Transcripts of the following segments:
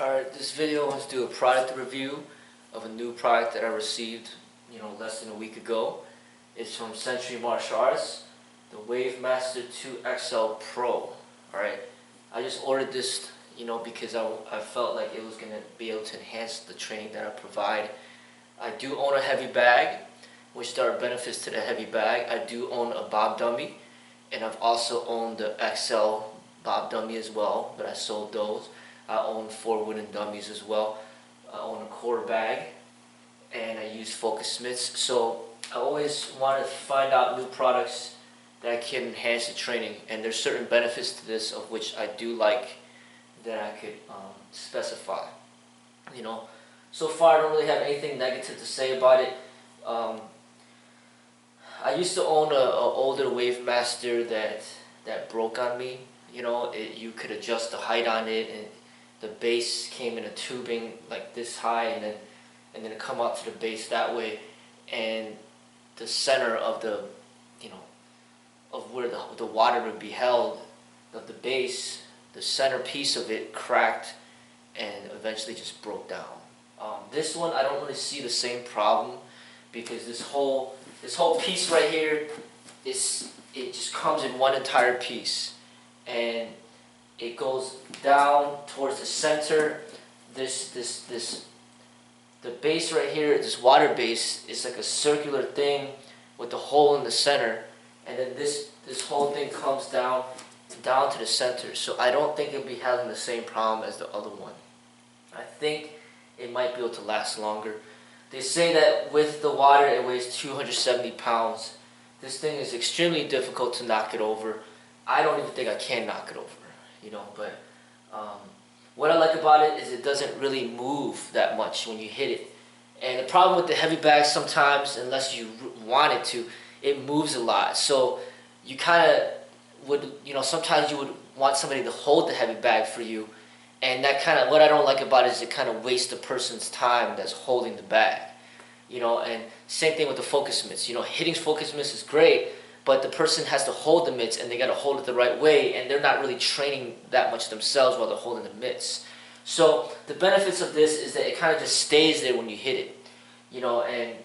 Alright, this video I want to do a product review of a new product that I received, less than a week ago. It's from Century Martial Arts, the Wavemaster 2XL Pro. Alright, I just ordered this, because I felt like it was going to be able to enhance the training that I provide. I do own a heavy bag, which there are benefits to the heavy bag. I do own a Bob dummy, and I've also owned the XL Bob dummy as well, but I sold those. I own 4 wooden dummies as well. I own a core bag, and I use focus mitts. So I always want to find out new products that can enhance the training, and there's certain benefits to this of which I do like that I could specify. So far I don't really have anything negative to say about it. I used to own an older Wavemaster that broke on me. You could adjust the height on it, and the base came in a tubing like this high, and then it come out to the base that way, and the center of of where the water would be held, of the base, the center piece of it cracked and eventually just broke down. This one I don't really see the same problem, because this whole piece right here it just comes in one entire piece, and it goes down towards the center. The base right here, this water base, is like a circular thing with a hole in the center, and then this whole thing comes down to the center. So I don't think it'll be having the same problem as the other one. I think it might be able to last longer. They say that with the water it weighs 270 pounds. This thing is extremely difficult to knock it over. I don't even think I can knock it over. But what I like about it is it doesn't really move that much when you hit it. And the problem with the heavy bag sometimes, unless you want it to, it moves a lot. So you kind of would, sometimes you would want somebody to hold the heavy bag for you. And that kind of, what I don't like about it is it kind of wastes the person's time that's holding the bag. And same thing with the focus mitts. Hitting focus mitts is great, but the person has to hold the mitts, and they got to hold it the right way, and they're not really training that much themselves while they're holding the mitts. So the benefits of this is that it kind of just stays there when you hit it. And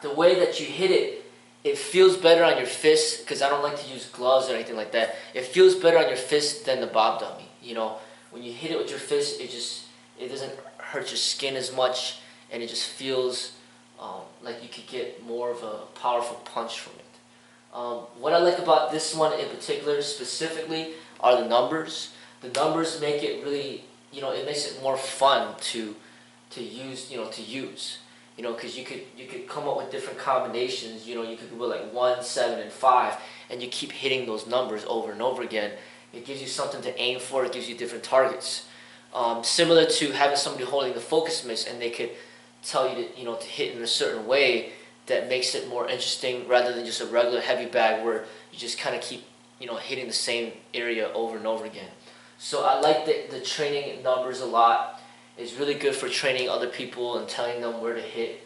the way that you hit it, it feels better on your fist, because I don't like to use gloves or anything like that. It feels better on your fist than the Bob dummy. When you hit it with your fist, it doesn't hurt your skin as much, and it just feels like you could get more of a powerful punch from it. What I like about this one in particular, specifically, are the numbers. The numbers make it really, it makes it more fun to use, because you could come up with different combinations. You could go like 1, 7, and 5, and you keep hitting those numbers over and over again. It gives you something to aim for. It gives you different targets. Similar to having somebody holding the focus mitts, and they could tell you to, to hit in a certain way that makes it more interesting, rather than just a regular heavy bag where you just kind of keep, hitting the same area over and over again. So I like the training numbers a lot. It's really good for training other people and telling them where to hit,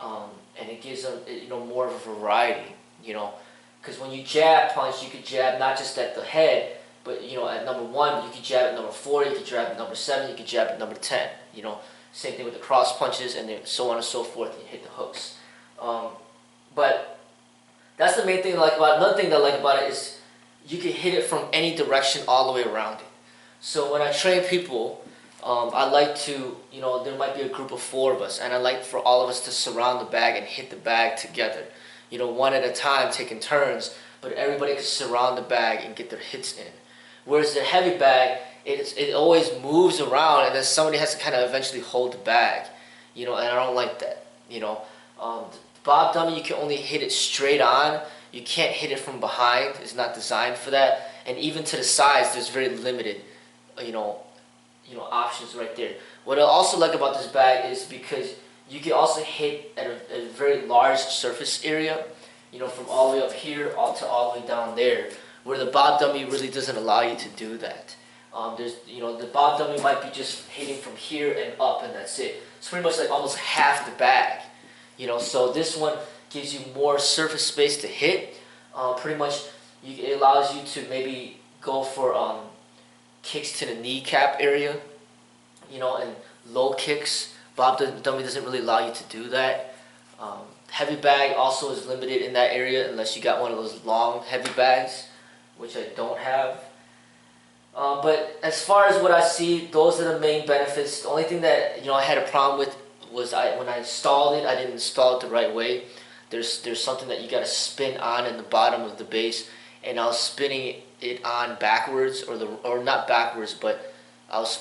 and it gives them, more of a variety, because when you jab punch, you could jab not just at the head, but at number 1, you could jab at number 4, you could jab at number 7, you could jab at number 10. Same thing with the cross punches, and then so on and so forth, and you hit the hooks. But that's the main thing I like about it. Another thing that I like about it is you can hit it from any direction all the way around it. So when I train people, I like to, there might be a group of 4 of us, and I like for all of us to surround the bag and hit the bag together. One at a time, taking turns, but everybody can surround the bag and get their hits in. Whereas the heavy bag, it always moves around, and then somebody has to kind of eventually hold the bag, and I don't like that. Bob dummy, you can only hit it straight on. You can't hit it from behind. It's not designed for that. And even to the sides, there's very limited, options right there. What I also like about this bag is because you can also hit at a very large surface area, from all the way up here all the way down there, where the Bob dummy really doesn't allow you to do that. The Bob dummy might be just hitting from here and up, and that's it. It's pretty much like almost half the bag. So this one gives you more surface space to hit. Pretty much, it allows you to maybe go for kicks to the kneecap area, and low kicks. Bob dummy doesn't really allow you to do that. Heavy bag also is limited in that area unless you got one of those long heavy bags, which I don't have. But as far as what I see, those are the main benefits. The only thing that I had a problem with was when I installed it, I didn't install it the right way. There's something that you got to spin on in the bottom of the base, and I was spinning it on backwards, or not backwards, but I was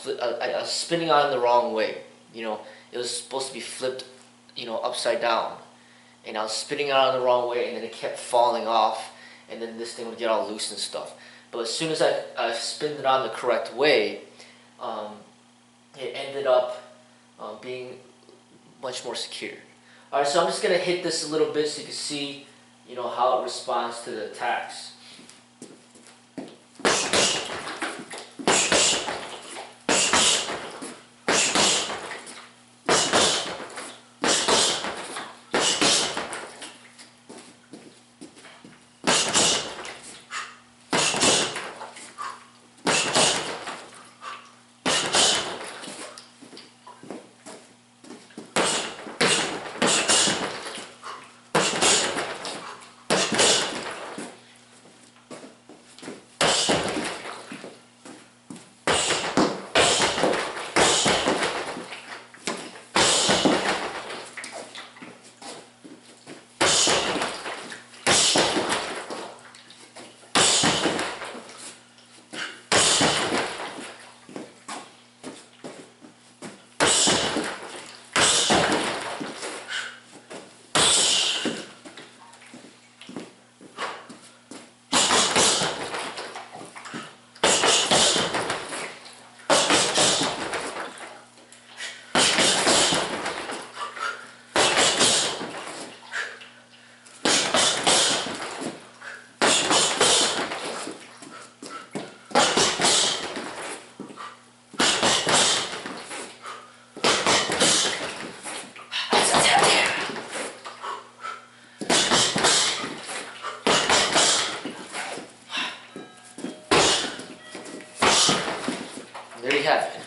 spinning on the wrong way. It was supposed to be flipped, upside down, and I was spinning it on the wrong way, and then it kept falling off, and then this thing would get all loose and stuff. But as soon as I spinned it on the correct way, it ended up being much more secure. Alright, so I'm just going to hit this a little bit so you can see, how it responds to the attacks. There you have it.